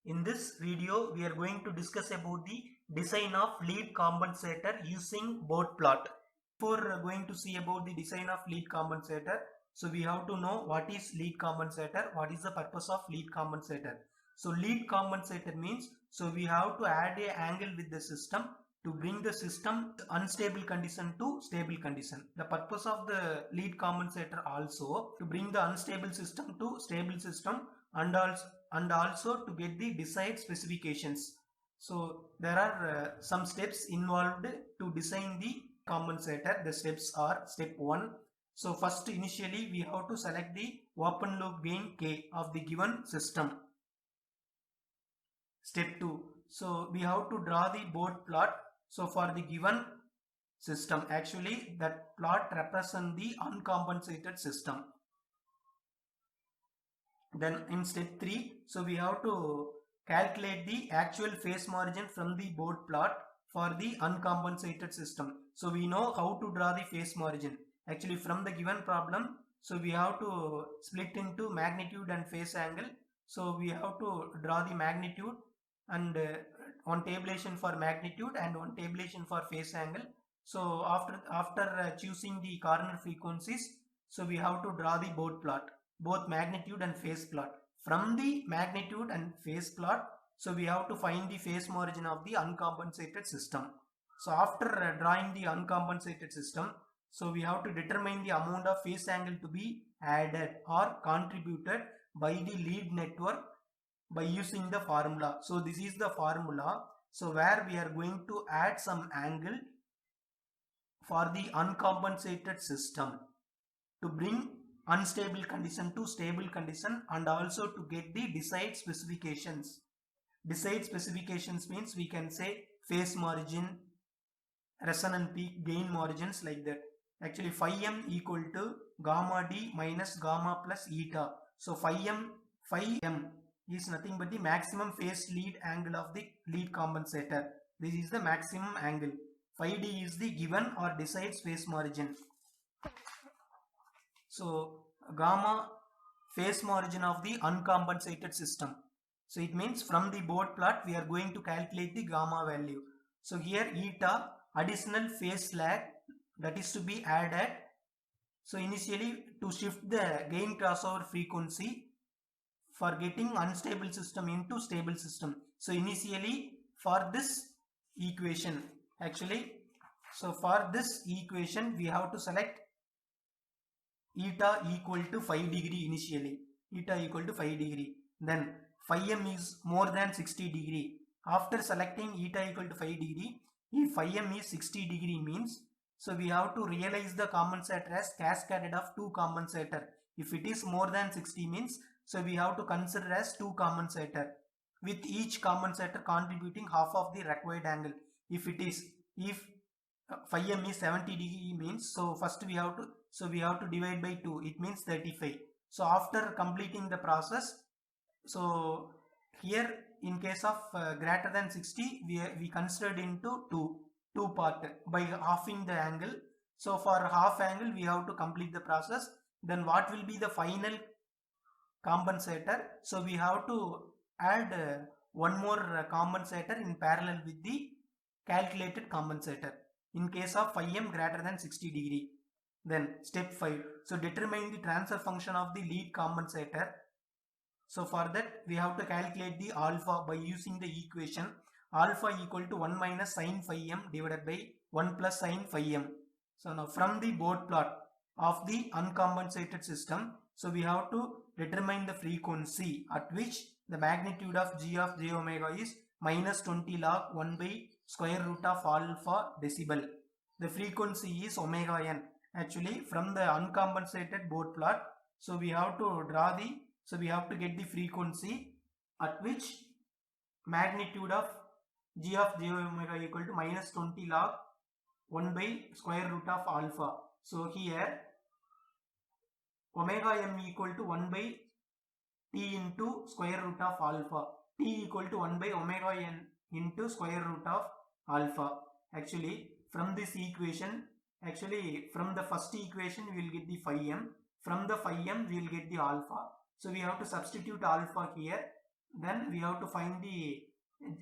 In this video, we are going to discuss about the design of lead compensator using Bode plot. Before going to see about the design of lead compensator, so we have to know what is lead compensator, what is the purpose of lead compensator. So lead compensator means, so we have to add a angle with the system to bring the system unstable condition to stable condition. The purpose of the lead compensator also to bring the unstable system to stable system and also to get the desired specifications. So there are some steps involved to design the compensator. The steps are: step 1. So first, initially we have to select the open loop gain K of the given system. Step 2. So we have to draw the Bode plot. So for the given system, actually that plot represents the uncompensated system. Then in step 3, so we have to calculate the actual phase margin from the Bode plot for the uncompensated system. So we know how to draw the phase margin. Actually from the given problem, so we have to split into magnitude and phase angle. So we have to draw the magnitude and one tabulation for magnitude and one tabulation for phase angle. So after choosing the corner frequencies, so we have to draw the Bode plot, both magnitude and phase plot. From the magnitude and phase plot, so we have to find the phase margin of the uncompensated system. So after drawing the uncompensated system, so we have to determine the amount of phase angle to be added or contributed by the lead network by using the formula. So this is the formula. So where we are going to add some angle for the uncompensated system to bring unstable condition to stable condition and also to get the desired specifications. Desired specifications means we can say phase margin, resonant peak, gain margins, like that. Actually phi m equal to gamma d minus gamma plus eta. So phi m is nothing but the maximum phase lead angle of the lead compensator. This is the maximum angle. Phi d is the given or desired phase margin. So gamma phase margin of the uncompensated system. So it means from the Bode plot we are going to calculate the gamma value. So here eta, additional phase lag, that is to be added. So initially to shift the gain crossover frequency for getting unstable system into stable system. So initially for this equation, actually, so for this equation we have to select eta equal to 5 degree initially. Eta equal to 5 degree. Then phi m is more than 60 degree. After selecting eta equal to 5 degree, if phi m is 60 degree means, so we have to realize the compensator as cascaded of two compensator. If it is more than 60 means, so we have to consider as two compensator with each compensator contributing half of the required angle. If phi m is 70 degree means, so first we have to divide by 2, it means 35. So after completing the process, so here in case of greater than 60, we considered into two part by halving the angle. So for half angle we have to complete the process. Then what will be the final compensator? So we have to add one more compensator in parallel with the calculated compensator in case of phi m greater than 60 degree. Then step 5. So determine the transfer function of the lead compensator. So for that we have to calculate the alpha by using the equation alpha equal to 1 minus sin phi m divided by 1 plus sin phi m. So now from the Bode plot of the uncompensated system, so we have to determine the frequency at which the magnitude of g of j omega is minus 20 log 1 by square root of alpha decibel. The frequency is omega n. Actually from the uncompensated Bode plot, so we have to get the frequency at which magnitude of g of j omega equal to minus 20 log 1 by square root of alpha. So here omega m equal to 1 by t into square root of alpha. T equal to 1 by omega n into square root of alpha. Actually from this equation, from the first equation we will get the phi m. From the phi m we will get the alpha. So we have to substitute alpha here. then we have to find the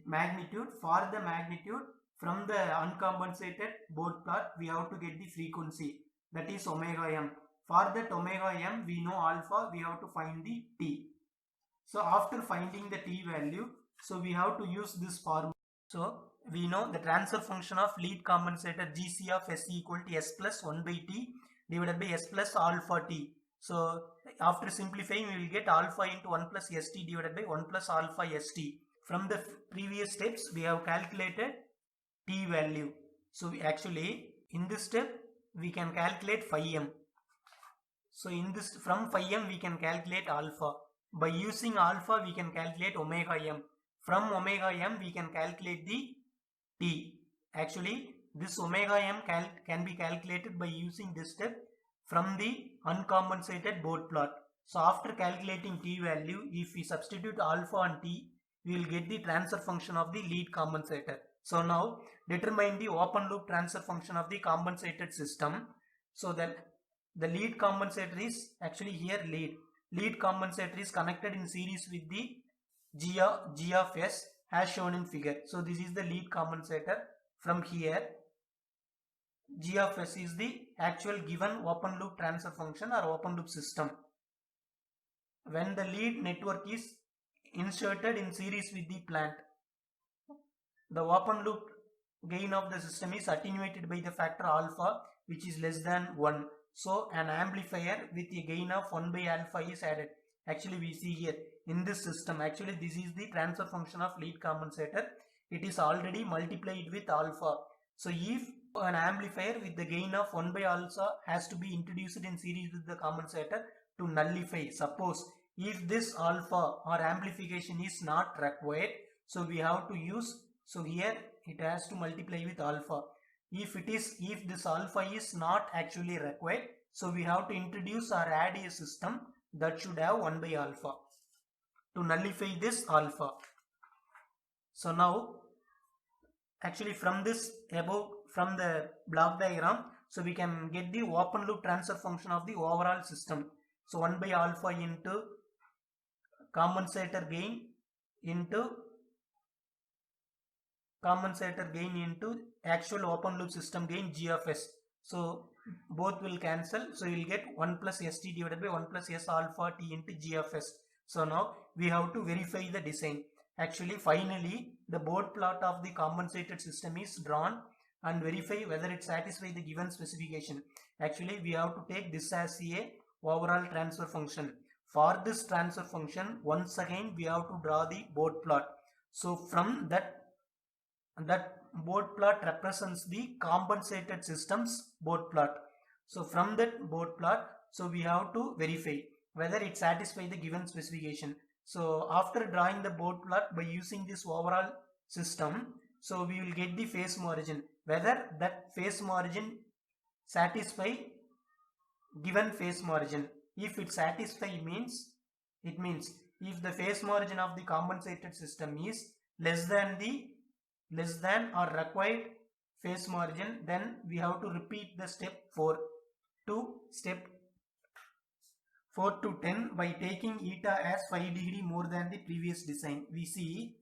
magnitude. For the magnitude, from the uncompensated Bode plot, we have to get the frequency, that is omega m. For that omega m, we know alpha, we have to find the t. So after finding the t value, so we have to use this formula. So we know the transfer function of lead compensator Gc of S equal to S plus 1 by t divided by S plus alpha t. So after simplifying, we will get alpha into 1 plus St divided by 1 plus alpha St. From the previous steps, we have calculated t value. So actually in this step, we can calculate phi m. So in this, from phi m, we can calculate alpha. By using alpha, we can calculate omega m. From omega m, we can calculate the t. Actually, this omega m can be calculated by using this step from the uncompensated Bode plot. So after calculating t value, if we substitute alpha and t, we will get the transfer function of the lead compensator. So now determine the open loop transfer function of the compensated system. So that the lead compensator is actually here lead. Lead compensator is connected in series with the G of S as shown in figure. So this is the lead compensator. From here, G of S is the actual given open loop transfer function or open loop system. When the lead network is inserted in series with the plant, the open loop gain of the system is attenuated by the factor alpha, which is less than 1. So an amplifier with a gain of 1 by alpha is added. Actually we see here in this system, actually this is the transfer function of lead compensator. It is already multiplied with alpha. So if an amplifier with the gain of 1 by alpha has to be introduced in series with the compensator to nullify, suppose if this alpha or amplification is not required, so we have to use, so here it has to multiply with alpha. If this alpha is not actually required, so we have to introduce or add a system that should have 1 by alpha to nullify this alpha. So now actually from this above, from the block diagram, so we can get the open loop transfer function of the overall system. So 1 by alpha into compensator gain into actual open loop system gain G of S. So both will cancel. So you will get 1 plus St divided by 1 plus S alpha t into G of S. So now we have to verify the design. Actually finally the Bode plot of the compensated system is drawn and verify whether it satisfies the given specification. Actually we have to take this as a overall transfer function. For this transfer function, once again we have to draw the Bode plot. So from that Bode plot represents the compensated system's Bode plot. So from that Bode plot, so we have to verify whether it satisfies the given specification. So after drawing the Bode plot by using this overall system, so we will get the phase margin, whether that phase margin satisfy given phase margin. If it satisfy means, it means if the phase margin of the compensated system is less than or required phase margin, then we have to repeat the step 4 to 10 by taking eta as 5 degree more than the previous design. We see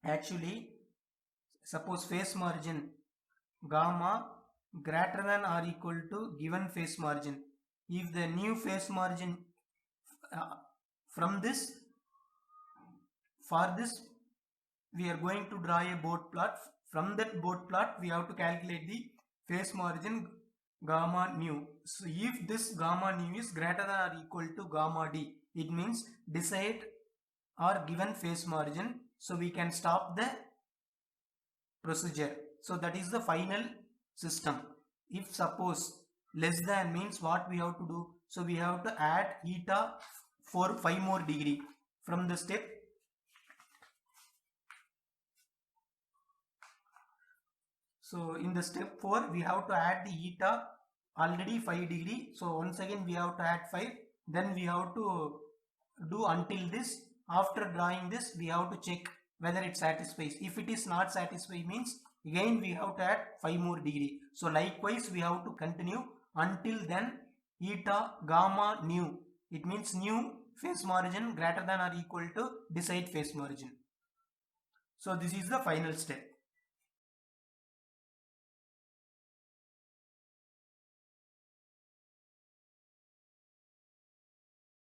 actually suppose phase margin gamma greater than or equal to given phase margin. If the new phase margin from this, for this we are going to draw a Bode plot. From that Bode plot we have to calculate the phase margin gamma nu. So if this gamma nu is greater than or equal to gamma d, it means desired or given phase margin. So we can stop the procedure. So that is the final system. If suppose less than means what we have to do, so we have to add eta for 5 more degree from the step. So in the step 4 we have to add the eta already 5 degree. So once again we have to add 5. Then we have to do until this. After drawing this we have to check whether it satisfies. If it is not satisfied means again we have to add 5 more degree. So likewise we have to continue until then eta gamma nu. It means new phase margin greater than or equal to decide phase margin. So this is the final step.